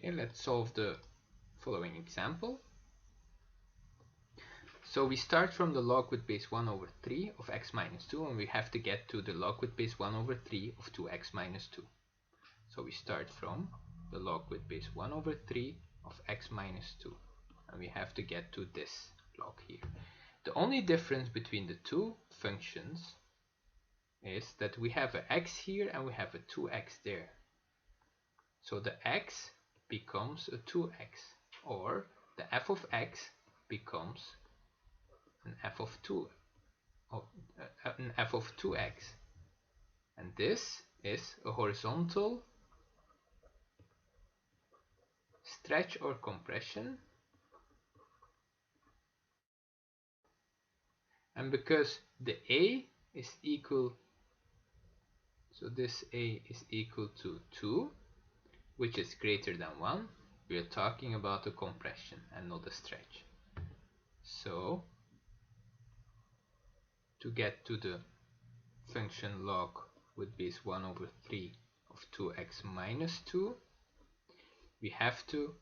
Okay, let's solve the following example. So we start from the log with base 1 over 3 of x minus 2, and we have to get to the log with base 1 over 3 of 2x minus 2. So we start from the log with base 1 over 3 of x minus 2, and we have to get to this log here. The only difference between the two functions is that we have an x here and we have a 2x there. So the x becomes a 2x, or the f of x becomes an f of 2, an f of 2x, and this is a horizontal stretch or compression. And because the a is equal, so this a is equal to 2, which is greater than 1, we are talking about a compression and not a stretch. So to get to the function log with base 1 over 3 of 2x minus 2, we have to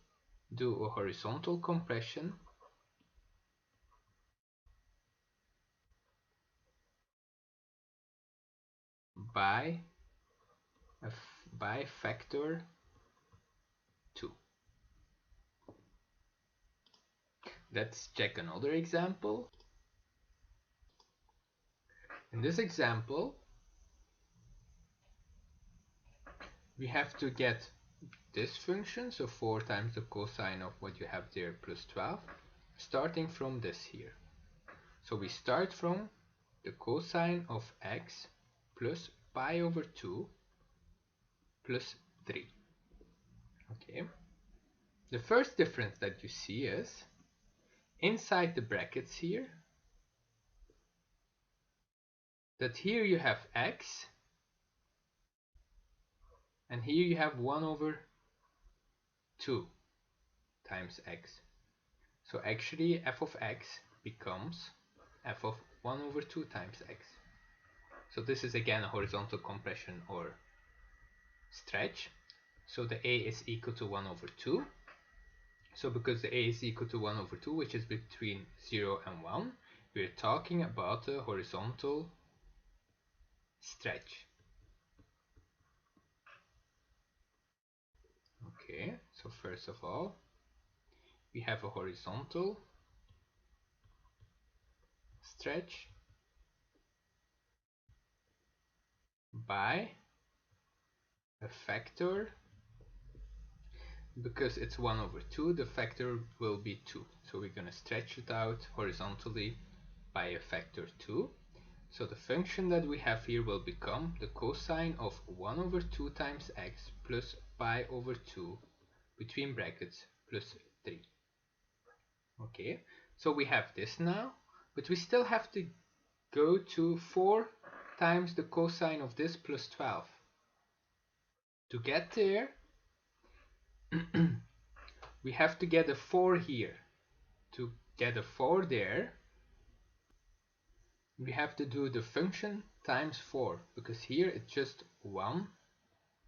do a horizontal compression by factor 2. Let's check another example. In this example, we have to get this function, so 4 times the cosine of what you have there plus 12, starting from this here. So we start from the cosine of x plus pi over 2 plus 3. Okay. The first difference that you see is inside the brackets here, that here you have x and here you have 1 over 2 times x. So actually f of x becomes f of 1 over 2 times x. So this is again a horizontal compression or stretch. So the a is equal to 1 over 2. So because the a is equal to 1 over 2, which is between 0 and 1, we're talking about a horizontal stretch. Okay, so first of all, we have a horizontal stretch by a factor. Because it's 1 over 2, the factor will be 2. So we're going to stretch it out horizontally by a factor 2. So the function that we have here will become the cosine of 1 over 2 times x plus pi over 2 between brackets plus 3. Okay, so we have this now, but we still have to go to 4 times the cosine of this plus 12. To get there, we have to get a 4 here. To get a 4 there, we have to do the function times 4, because here it's just 1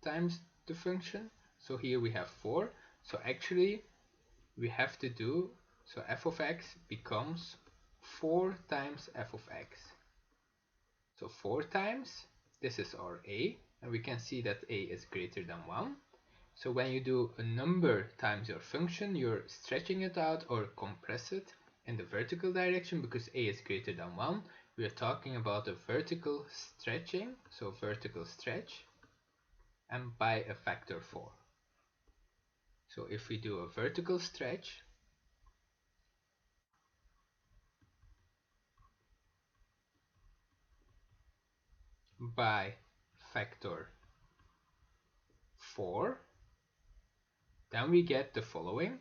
times the function. So here we have 4. So actually we have to do, so f of x becomes 4 times f of x. So 4 times, this is our a, and we can see that a is greater than 1. So when you do a number times your function, you're stretching it out or compress it in the vertical direction, because a is greater than 1. We are talking about a vertical stretching, so vertical stretch, and by a factor 4. So if we do a vertical stretch, by factor 4, then we get the following: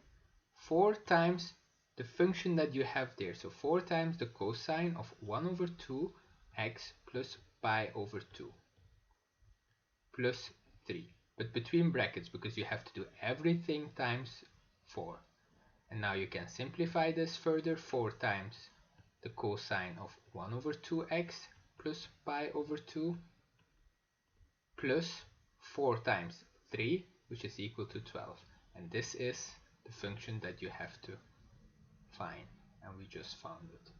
4 times the function that you have there, so 4 times the cosine of 1 over 2 x plus pi over 2 plus 3, but between brackets, because you have to do everything times 4. And now you can simplify this further: 4 times the cosine of 1 over 2x plus pi over 2 plus 4 times 3, which is equal to 12. And this is the function that you have to find, and we just found it.